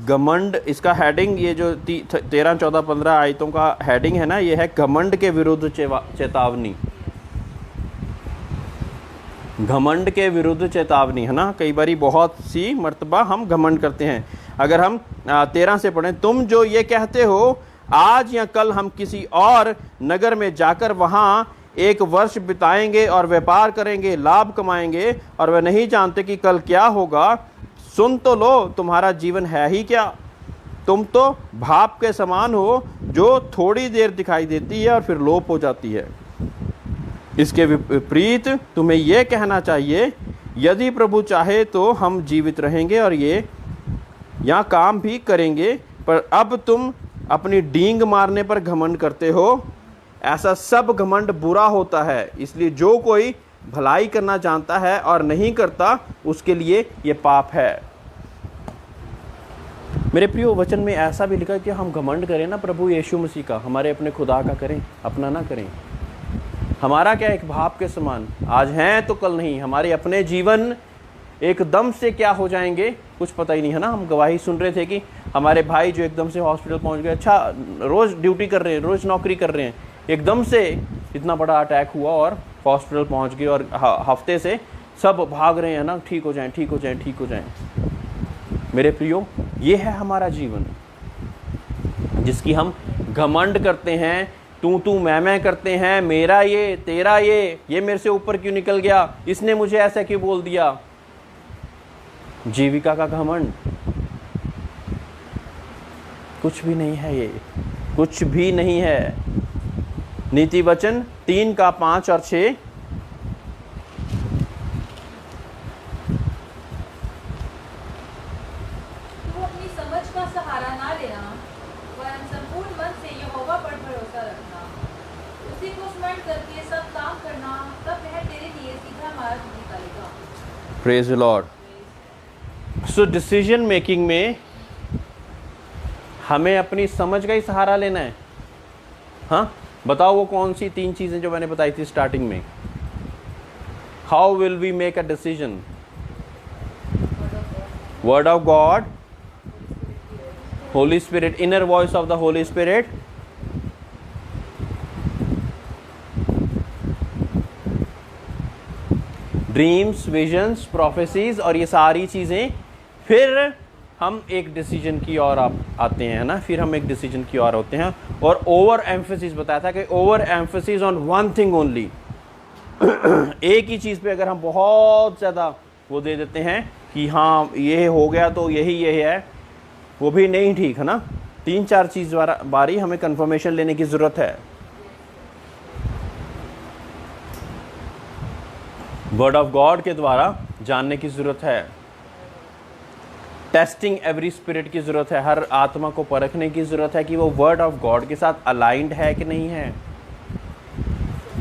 घमंड, इसका हेडिंग, ये जो 13, 14, 15 आयतों का हेडिंग है ना, ये है घमंड के विरुद्ध चेतावनी। घमंड के विरुद्ध चेतावनी, है ना। कई बारी बहुत सी मर्तबा हम घमंड करते हैं। अगर हम 13 से पढ़ें, तुम जो ये कहते हो आज या कल हम किसी और नगर में जाकर वहाँ 1 वर्ष बिताएंगे और व्यापार करेंगे, लाभ कमाएंगे, और वह नहीं जानते कि कल क्या होगा। सुन तो लो, तुम्हारा जीवन है ही क्या? तुम तो भाप के समान हो जो थोड़ी देर दिखाई देती है और फिर लोप हो जाती है। इसके विपरीत तुम्हें यह कहना चाहिए, यदि प्रभु चाहे तो हम जीवित रहेंगे और ये यहाँ काम भी करेंगे। पर अब तुम अपनी डींग मारने पर घमंड करते हो। ऐसा सब घमंड बुरा होता है, इसलिए जो कोई भलाई करना जानता है और नहीं करता, उसके लिए ये पाप है। मेरे प्रियो, वचन में ऐसा भी लिखा है कि हम घमंड करें ना प्रभु यीशु मसीह का, हमारे अपने खुदा का करें, अपना ना करें। हमारा क्या एक भाप के समान, आज हैं तो कल नहीं। हमारे अपने जीवन एकदम से क्या हो जाएंगे कुछ पता ही नहीं, है ना। हम गवाही सुन रहे थे कि हमारे भाई जो एकदम से हॉस्पिटल पहुंच गए, अच्छा रोज़ ड्यूटी कर रहे हैं, रोज़ नौकरी कर रहे हैं, एकदम से इतना बड़ा अटैक हुआ और हॉस्पिटल पहुंच गए, और हफ्ते से सब भाग रहे हैं ना, ठीक हो जाएं, ठीक हो जाएं, ठीक हो जाएं। मेरे प्रियो, ये है हमारा जीवन जिसकी हम घमंड करते हैं, तू मैं करते हैं, मेरा ये, तेरा ये मेरे से ऊपर क्यों निकल गया, इसने मुझे ऐसा क्यों बोल दिया। जीविका का घमंड कुछ भी नहीं है, ये कुछ भी नहीं है। नीति वचन 3 का 5 और 6, तू अपनी समझ का सहारा ना लेना, वरन संपूर्ण मन से यहोवा पर भरोसा रखना। उसी को स्मरण करके सब काम करना, तब वह तेरे लिए सीधा मार्ग निकालेगा। Praise the Lord. So decision making में हमें अपनी समझ का ही सहारा लेना है। हाँ, बताओ वो कौन सी 3 चीजें जो मैंने बताई थी स्टार्टिंग में। How will we make a decision? Word of God, Holy Spirit, inner voice of the Holy Spirit, dreams, visions, prophecies, और ये सारी चीजें, फिर हम एक डिसीजन की ओर आते हैं, ना। फिर हम एक डिसीजन की ओर होते हैं। और ओवर एम्फेसिस बताया था कि over emphasis on one thing only. एक ही चीज़ पे अगर हम बहुत ज़्यादा वो दे देते हैं कि हाँ ये हो गया तो यही है, वो भी नहीं ठीक, है ना। 3-4 चीज़ बारी हमें कंफर्मेशन लेने की ज़रूरत है। वर्ड ऑफ गॉड के द्वारा जानने की ज़रूरत है। टेस्टिंग एवरी स्पिरिट की ज़रूरत है। हर आत्मा को परखने की ज़रूरत है कि वो वर्ड ऑफ गॉड के साथ अलाइंड है कि नहीं है।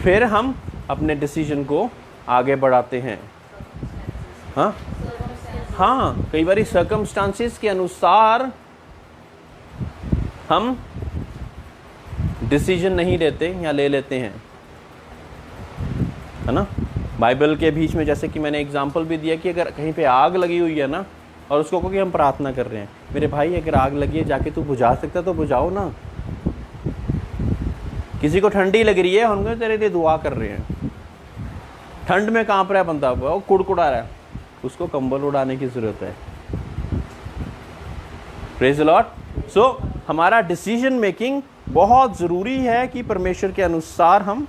फिर हम अपने डिसीजन को आगे बढ़ाते हैं। हाँ, कई बार सर्कमस्टांसेस के अनुसार हम डिसीजन नहीं लेते या ले लेते हैं, है ना। बाइबल के बीच में जैसे कि मैंने एग्जाम्पल भी दिया कि अगर कहीं पे आग लगी हुई है ना, और उसको कहो कि हम प्रार्थना कर रहे हैं, मेरे भाई अगर आग लगी है जाके तू बुझा सकता तो बुझाओ ना। किसी को ठंडी लग रही है, हम तेरे लिए दुआ कर रहे हैं, ठंड में कांप रहा है बंदा, वो कुड़कुड़ा रहा है, उसको कंबल उड़ाने की जरूरत है। Praise the Lord. सो हमारा डिसीजन मेकिंग बहुत ज़रूरी है कि परमेश्वर के अनुसार हम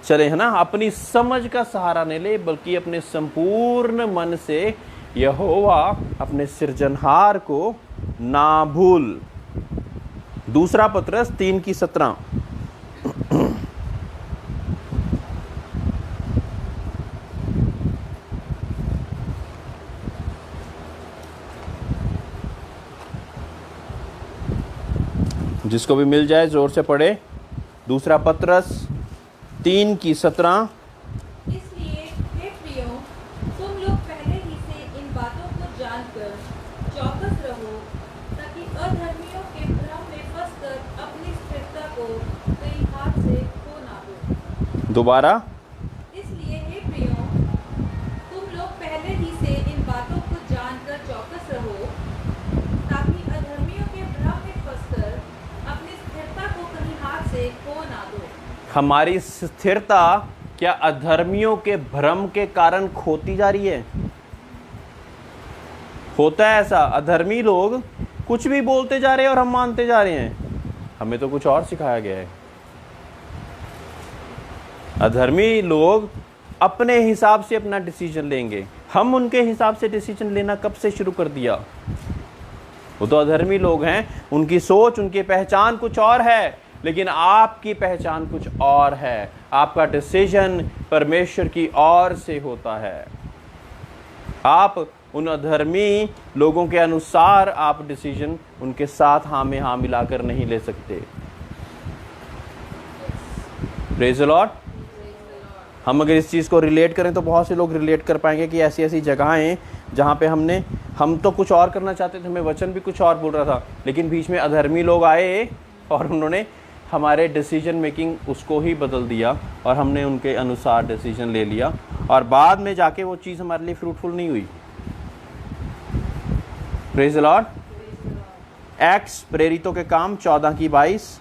चले, है ना। अपनी समझ का सहारा नहीं ले, बल्कि अपने संपूर्ण मन से यहोवा अपने सृजनहार को ना भूल। दूसरा पत्रस 3:17। जिसको भी मिल जाए जोर से पढ़े। दूसरा पत्रस 3:17। इसलिए हे प्रियो, तुम लोग पहले ही से इन बातों को जानकर चौकस रहो, ताकि अधर्मियों के भ्रम में फंसकर अपनी स्थिरता को कहीं हाथ से खो ना दो। दोबारा। इसलिए हे प्रियो, तुम लोग पहले ही से इन बातों को जानकर चौकस रहो, से खो ना दो। हमारी स्थिरता क्या अधर्मियों के भ्रम के कारण खोती जा रही है? होता है ऐसा, अधर्मी लोग कुछ भी बोलते जा रहे हैं और हम मानते जा रहे हैं। हमें तो कुछ और सिखाया गया है। अधर्मी लोग अपने हिसाब से अपना डिसीजन लेंगे, हम उनके हिसाब से डिसीजन लेना कब से शुरू कर दिया? वो तो अधर्मी लोग हैं, उनकी सोच, उनकी पहचान कुछ और है, लेकिन आपकी पहचान कुछ और है। आपका डिसीजन परमेश्वर की ओर से होता है। आप उन अधर्मी लोगों के अनुसार आप डिसीजन उनके साथ हाँ में हाँ मिलाकर नहीं ले सकते। Praise the Lord. हम अगर इस चीज़ को रिलेट करें तो बहुत से लोग रिलेट कर पाएंगे कि ऐसी ऐसी जगहें जहाँ पे हम तो कुछ और करना चाहते थे, हमें वचन भी कुछ और बोल रहा था, लेकिन बीच में अधर्मी लोग आए और उन्होंने हमारे डिसीजन मेकिंग उसको ही बदल दिया और हमने उनके अनुसार डिसीजन ले लिया और बाद में जाके वो चीज़ हमारे लिए फ्रूटफुल नहीं हुई। Praise the Lord. एक्ट्स प्रेरितों के काम 14:22।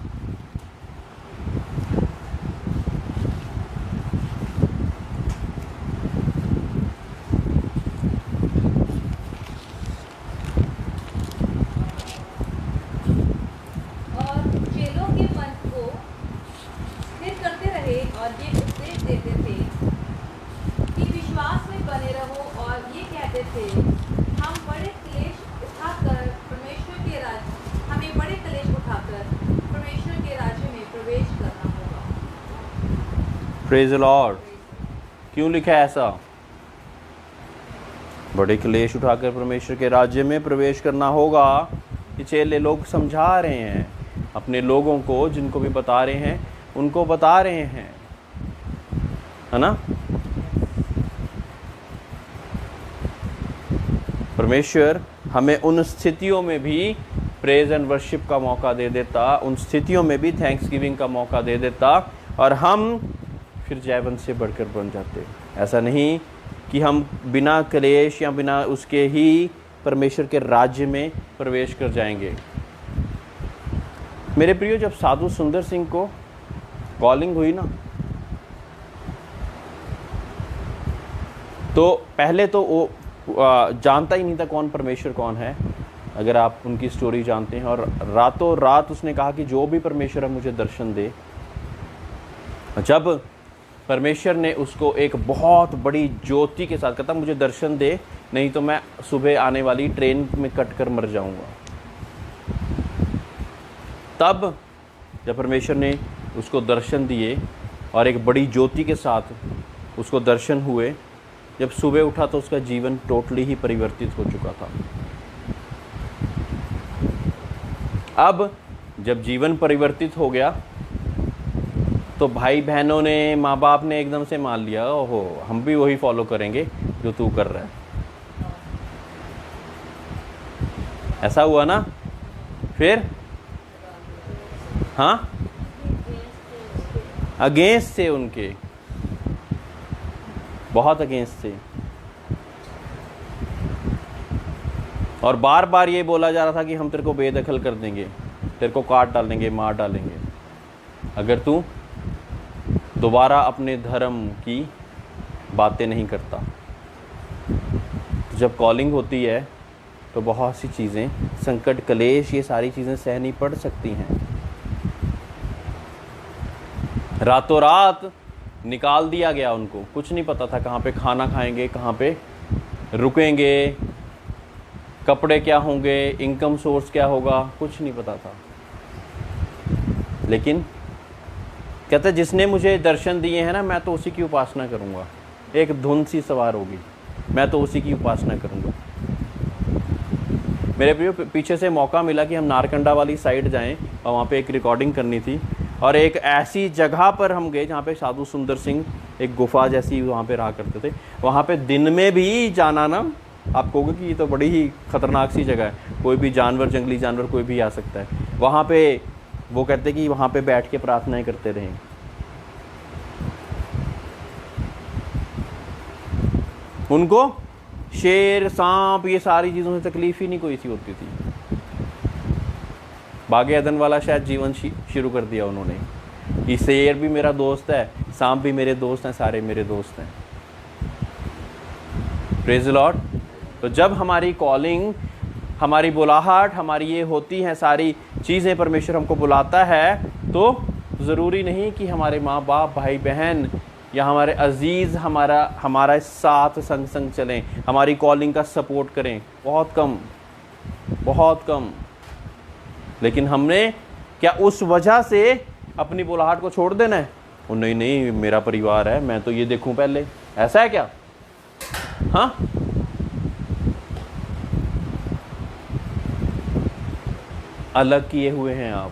Praise the Lord. क्यों लिखा है ऐसा? बड़े क्लेश उठाकर परमेश्वर के राज्य में प्रवेश करना होगा। ये चेले लोग समझा रहे हैं अपने लोगों को, जिनको भी बता रहे हैं उनको बता रहे हैं, है ना। परमेश्वर हमें उन स्थितियों में भी प्रेज एंड वर्शिप का मौका दे देता, उन स्थितियों में भी थैंक्स गिविंग का मौका दे देता और हम फिर जयवंत से बढ़कर बन जाते। ऐसा नहीं कि हम बिना क्लेश या बिना उसके ही परमेश्वर के राज्य में प्रवेश कर जाएंगे। मेरे प्रियो, जब साधु सुंदर सिंह को कॉलिंग हुई ना, तो पहले तो वो जानता ही नहीं था कौन परमेश्वर कौन है, अगर आप उनकी स्टोरी जानते हैं। और रातों रात उसने कहा कि जो भी परमेश्वर है मुझे दर्शन दे। जब परमेश्वर ने उसको एक बहुत बड़ी ज्योति के साथ कहा मुझे दर्शन दे, नहीं तो मैं सुबह आने वाली ट्रेन में कट कर मर जाऊंगा। तब जब परमेश्वर ने उसको दर्शन दिए और एक बड़ी ज्योति के साथ उसको दर्शन हुए, जब सुबह उठा तो उसका जीवन टोटली ही परिवर्तित हो चुका था। अब जब जीवन परिवर्तित हो गया तो भाई बहनों ने, माँ बाप ने एकदम से मान लिया, ओहो हम भी वही फॉलो करेंगे जो तू कर रहा है। ऐसा हुआ ना। फिर हाँ, अगेंस्ट थे उनके, बहुत अगेंस्ट थे। और बार बार ये बोला जा रहा था कि हम तेरे को बेदखल कर देंगे, तेरे को काट डालेंगे, मार डालेंगे अगर तू दोबारा अपने धर्म की बातें नहीं करता। तो जब कॉलिंग होती है तो बहुत सी चीज़ें, संकट, क्लेश, ये सारी चीज़ें सहनी पड़ सकती हैं। रातों रात निकाल दिया गया उनको, कुछ नहीं पता था कहाँ पे खाना खाएंगे, कहाँ पे रुकेंगे, कपड़े क्या होंगे, इनकम सोर्स क्या होगा, कुछ नहीं पता था। लेकिन कहते जिसने मुझे दर्शन दिए हैं ना, मैं तो उसी की उपासना करूँगा। एक धुन सी सवार होगी, मैं तो उसी की उपासना करूँगा। मेरे प्रियो, पीछे से मौका मिला कि हम नारकंडा वाली साइड जाएं और वहाँ पे एक रिकॉर्डिंग करनी थी। और एक ऐसी जगह पर हम गए जहाँ पे साधु सुंदर सिंह एक गुफा जैसी वहाँ पे रहा करते थे। वहाँ पे दिन में भी जाना ना, आप कहोगे कि ये तो बड़ी ही खतरनाक सी जगह है, कोई भी जानवर, जंगली जानवर कोई भी आ सकता है। वहाँ पे वो कहते कि वहाँ पे बैठ के प्रार्थनाएं करते रहें। उनको शेर, सांप, ये सारी चीज़ों से तकलीफ ही नहीं कोई सी होती थी। बागे अदन वाला शायद जीवन शुरू कर दिया उन्होंने। ये शेर भी मेरा दोस्त है, सांप भी मेरे दोस्त हैं, सारे मेरे दोस्त हैं। Praise the Lord. तो जब हमारी कॉलिंग, हमारी बुलाहट, हमारी ये होती हैं सारी चीज़ें, परमेश्वर हमको बुलाता है, तो ज़रूरी नहीं कि हमारे माँ बाप, भाई बहन या हमारे अजीज़ हमारा साथ संग संग चलें, हमारी कॉलिंग का सपोर्ट करें। बहुत कम, बहुत कम। लेकिन हमने क्या उस वजह से अपनी बुलाहट को छोड़ देना है? ओ नहीं नहीं, मेरा परिवार है, मैं तो ये देखूं पहले, ऐसा है क्या? हाँ, अलग किए हुए हैं आप,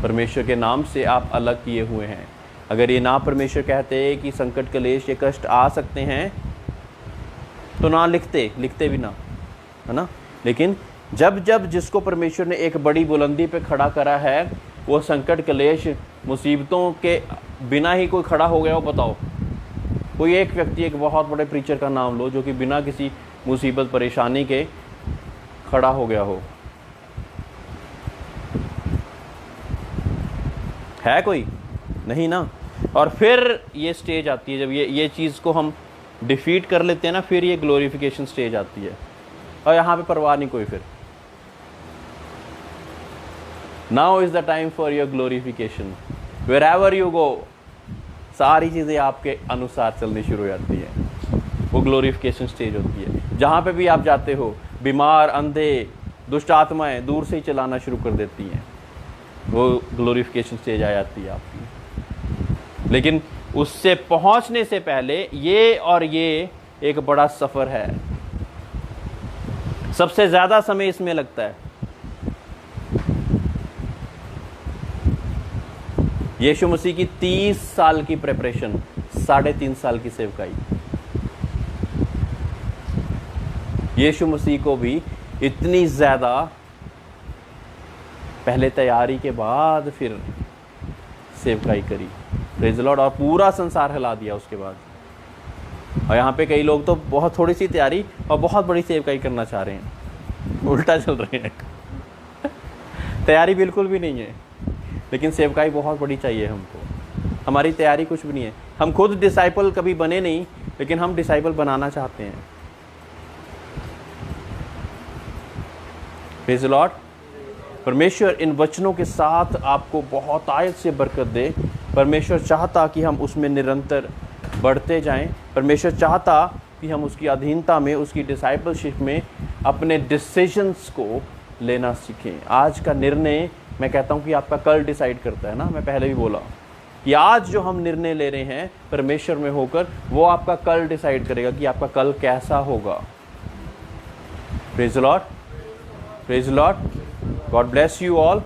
परमेश्वर के नाम से आप अलग किए हुए हैं। अगर ये ना परमेश्वर कहते कि संकट क्लेश ये कष्ट आ सकते हैं, तो ना लिखते भी ना, है ना। लेकिन जब जब जिसको परमेश्वर ने एक बड़ी बुलंदी पे खड़ा करा है, वो संकट क्लेश मुसीबतों के बिना ही कोई खड़ा हो गया हो, बताओ। कोई एक व्यक्ति, एक बहुत बड़े प्रीचर का नाम लो जो कि बिना किसी मुसीबत परेशानी के खड़ा हो गया हो, है कोई? नहीं ना। और फिर ये स्टेज आती है, जब ये चीज़ को हम डिफीट कर लेते हैं ना, फिर ये ग्लोरिफिकेशन स्टेज आती है, और यहाँ पे परवाह नहीं कोई। फिर now is the time for your glorification, wherever you go, सारी चीज़ें आपके अनुसार चलनी शुरू हो जाती है। वो ग्लोरिफिकेशन स्टेज होती है। जहाँ पे भी आप जाते हो, बीमार, अंधे, दुष्ट आत्माएं दूर से ही चलाना शुरू कर देती हैं, वो ग्लोरिफिकेशन स्टेज आ जाती है आपकी। लेकिन उससे पहुंचने से पहले ये एक बड़ा सफ़र है। सबसे ज़्यादा समय इसमें लगता है। यीशु मसीह की 30 साल की प्रेपरेशन, 3.5 साल की सेवकाई। यीशु मसीह को भी इतनी ज़्यादा पहले तैयारी के बाद फिर सेवकाई करी, प्रेज़ द लॉर्ड, और पूरा संसार हिला दिया उसके बाद। और यहाँ पे कई लोग तो बहुत थोड़ी सी तैयारी और बहुत बड़ी सेवकाई करना चाह रहे हैं, उल्टा चल रहे हैं। तैयारी बिल्कुल भी नहीं है, लेकिन सेवकाई बहुत बड़ी चाहिए हमको। हमारी तैयारी कुछ भी नहीं है। हम खुद डिसाइपल कभी बने नहीं, लेकिन हम डिसाइपल बनाना चाहते हैं। Praise the Lord. परमेश्वर इन वचनों के साथ आपको बहुत आयत से बरकत दे। परमेश्वर चाहता कि हम उसमें निरंतर बढ़ते जाएं। परमेश्वर चाहता कि हम उसकी अधीनता में, उसकी डिसाइपलशिप में अपने डिसीजंस को लेना सीखें। आज का निर्णय, मैं कहता हूं कि आपका कल डिसाइड करता है ना। मैं पहले भी बोला कि आज जो हम निर्णय ले रहे हैं परमेश्वर में होकर, वो आपका कल डिसाइड करेगा कि आपका कल कैसा होगा। Praise the Lord, praise the Lord. God bless you all.